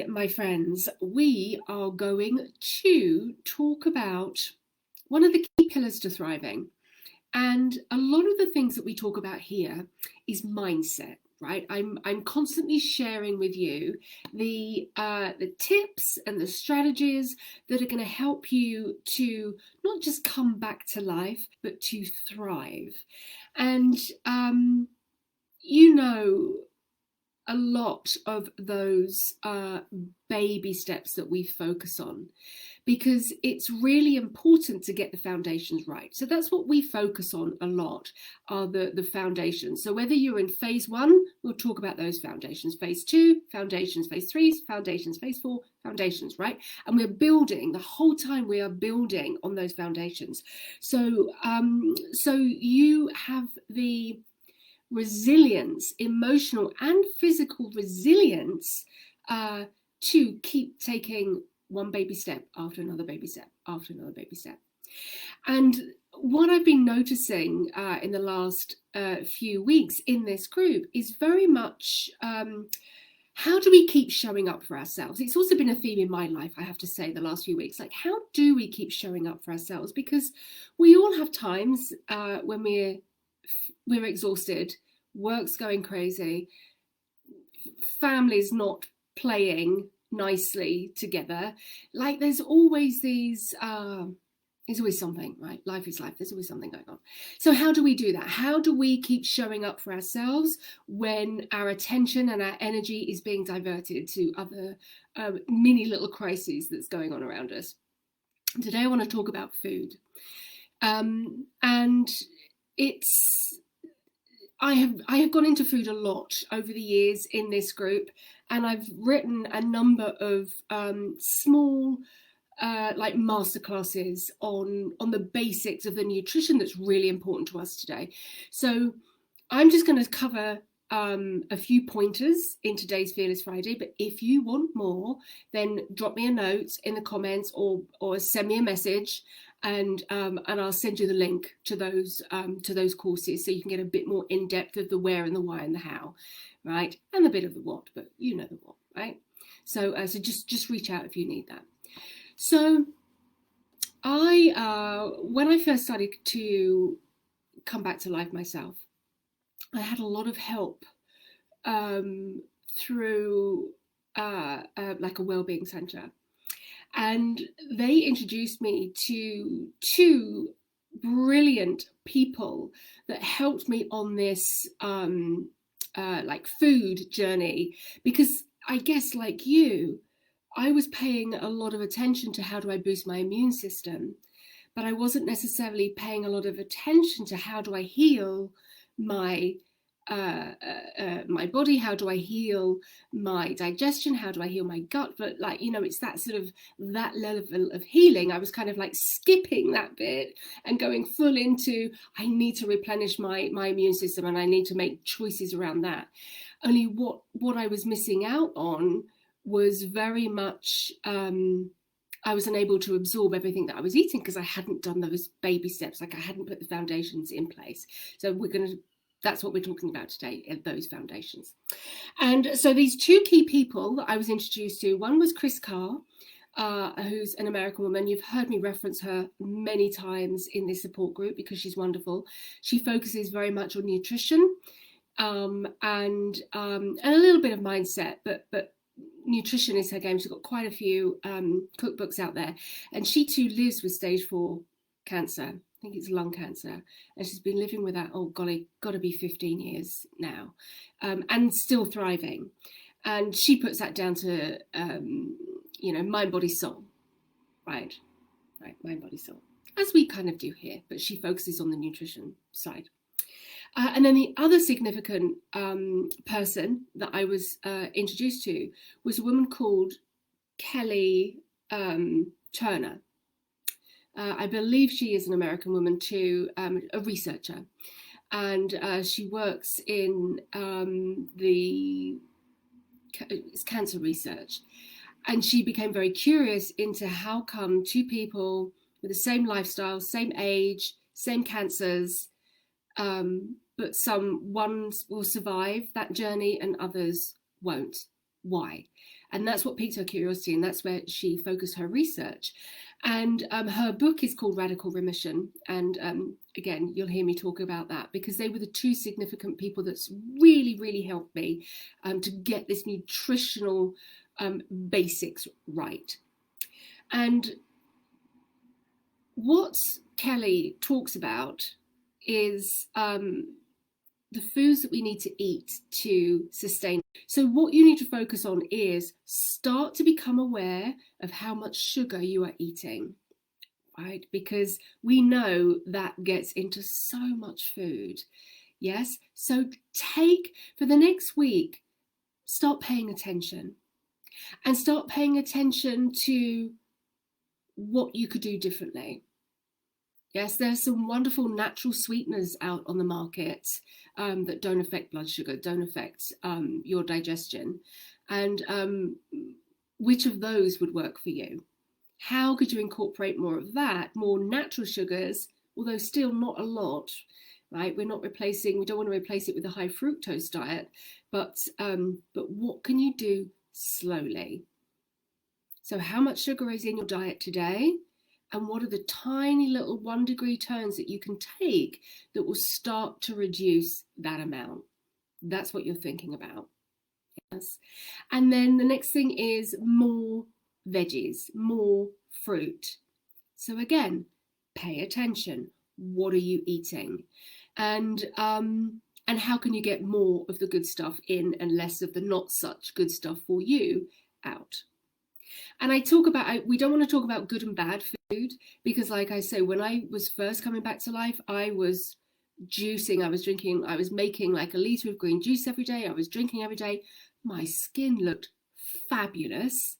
Today, my friends, we are going to talk about one of the key pillars to thriving. And a lot of the things that we talk about here is mindset, right? I'm constantly sharing with you the tips and the strategies that are going to help you to not just come back to life, but to thrive. And you know, a lot of those baby steps that we focus on, because it's really important to get the foundations right. So that's what we focus on a lot, are the foundations. So whether you're in phase 1, we'll talk about those foundations. Phase 2, foundations. Phase 3, foundations. Phase 4, foundations, right? And we're building, the whole time we are building on those foundations. So, so you have the resilience, emotional and physical resilience, to keep taking one baby step after another baby step after another baby step. And what I've been noticing in the last few weeks in this group is very much how do we keep showing up for ourselves? It's also been a theme in my life, I have to say, the last few weeks. Like, how do we keep showing up for ourselves? Because we all have times when we're exhausted, work's going crazy, family's not playing nicely together. Like, there's always there's always something, right? Life is life. There's always something going on. So how do we do that? How do we keep showing up for ourselves when our attention and our energy is being diverted to other mini little crises that's going on around us? Today I want to talk about food. And it's I have gone into food a lot over the years in this group, and I've written a number of small like masterclasses on the basics of the nutrition that's really important to us today. So I'm just going to cover a few pointers in today's Fearless Friday, but if you want more, then drop me a note in the comments or send me a message, and I'll send you the link to those courses, so you can get a bit more in depth of the where and the why and the how, right? And the bit of the what, but you know the what, right? So so just reach out if you need that. So when I first started to come back to life myself, I had a lot of help through like a wellbeing center. And they introduced me to 2 brilliant people that helped me on this like food journey, because I guess, like you, I was paying a lot of attention to how do I boost my immune system, but I wasn't necessarily paying a lot of attention to how do I heal my my body, how do I heal my digestion, how do I heal my gut. But, like, you know, it's that sort of that level of healing. I was kind of like skipping that bit and going full into, I need to replenish my immune system, and I need to make choices around that. Only what I was missing out on was very much I was unable to absorb everything that I was eating because I hadn't done those baby steps. Like, I hadn't put the foundations in place. So that's what we're talking about today, those foundations. And so these 2 key people that I was introduced to, one was Chris Carr, who's an American woman. You've heard me reference her many times in this support group because she's wonderful. She focuses very much on nutrition and a little bit of mindset, but nutrition is her game. She's got quite a few cookbooks out there, and she too lives with stage 4 cancer. I think it's lung cancer, and she's been living with that, oh golly, got to be 15 years now, and still thriving. And she puts that down to you know, mind, body, soul, right, mind, body, soul, as we kind of do here, but she focuses on the nutrition side. And then the other significant person that I was introduced to was a woman called Kelly Turner. I believe she is an American woman too, a researcher, and she works in it's cancer research. And she became very curious into how come 2 people with the same lifestyle, same age, same cancers, but ones will survive that journey and others won't. Why? And that's what piqued her curiosity, and that's where she focused her research. And her book is called Radical Remission. And again, you'll hear me talk about that, because they were the two significant people that's really, really helped me to get this nutritional basics right. And what Kelly talks about is the foods that we need to eat to sustain. So what you need to focus on is start to become aware of how much sugar you are eating, right? Because we know that gets into so much food. Yes. So take, for the next week, start paying attention, and start paying attention to what you could do differently. Yes, there's some wonderful natural sweeteners out on the market that don't affect blood sugar, don't affect your digestion. And which of those would work for you? How could you incorporate more of that, more natural sugars, although still not a lot, right? We don't want to replace it with a high fructose diet, but what can you do slowly? So how much sugar is in your diet today? And what are the tiny little 1 degree turns that you can take that will start to reduce that amount? That's what you're thinking about. Yes. And then the next thing is more veggies, more fruit. So again, pay attention. What are you eating? And how can you get more of the good stuff in and less of the not such good stuff for you out? And we don't want to talk about good and bad food, because like I say, when I was first coming back to life, I was juicing, I was making like a litre of green juice every day. I was drinking every day. My skin looked fabulous,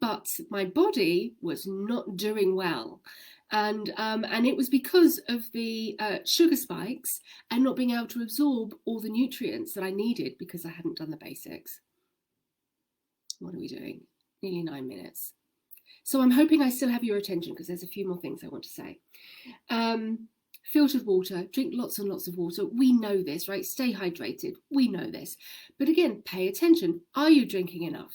but my body was not doing well. And it was because of the sugar spikes and not being able to absorb all the nutrients that I needed because I hadn't done the basics. What are we doing? Nearly 9 minutes. So I'm hoping I still have your attention, because there's a few more things I want to say. Filtered water, drink lots and lots of water. We know this, right? Stay hydrated. We know this. But again, pay attention. Are you drinking enough?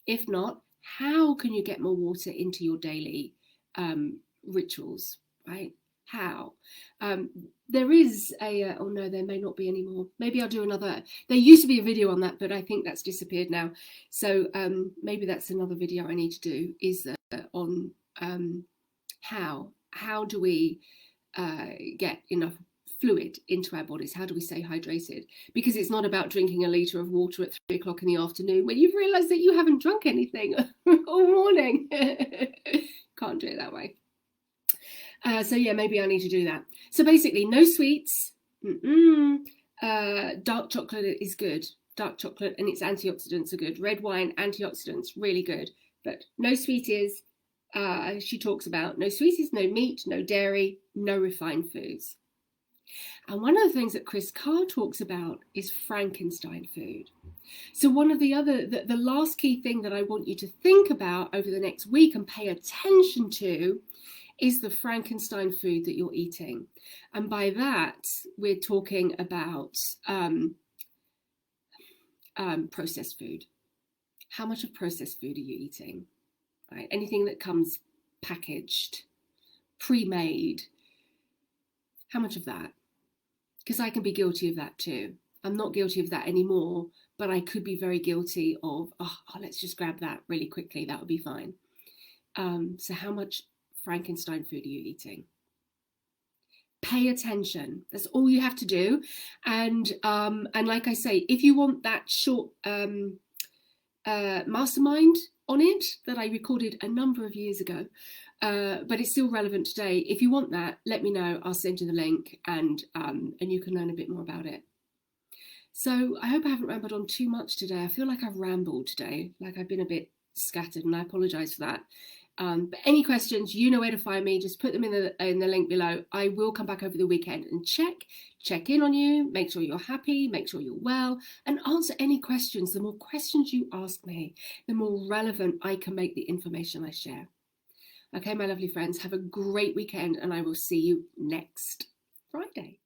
If not, how can you get more water into your daily rituals, right? How? There is oh no, there may not be anymore. Maybe I'll do another. There used to be a video on that, but I think that's disappeared now. So maybe that's another video I need to do, is on how do we get enough fluid into our bodies? How do we stay hydrated? Because it's not about drinking a litre of water at 3 o'clock in the afternoon when you've realised that you haven't drunk anything all morning. Can't do it that way. So yeah, maybe I need to do that. So basically, no sweets. Dark chocolate is good. Dark chocolate and its antioxidants are good. Red wine, antioxidants, really good. But no sweeties. She talks about no sweeties, no meat, no dairy, no refined foods. And one of the things that Chris Carr talks about is Frankenstein food. So one of the last key thing that I want you to think about over the next week and pay attention to is the Frankenstein food that you're eating. And by that, we're talking about processed food. How much of processed food are you eating? Right? Anything that comes packaged, pre-made, how much of that? Because I can be guilty of that too. I'm not guilty of that anymore, but I could be very guilty of, let's just grab that really quickly. That would be fine. So how much Frankenstein food are you eating? Pay attention. That's all you have to do. And like I say, if you want that short mastermind on it that I recorded a number of years ago, but it's still relevant today. If you want that, let me know. I'll send you the link, and you can learn a bit more about it. So I hope I haven't rambled on too much today. I feel like I've rambled today, like I've been a bit scattered, and I apologise for that. But any questions, you know where to find me. Just put them in the link below. I will come back over the weekend and check in on you, make sure you're happy, make sure you're well, and answer any questions. The more questions you ask me, the more relevant I can make the information I share. Okay, my lovely friends, have a great weekend, and I will see you next Friday.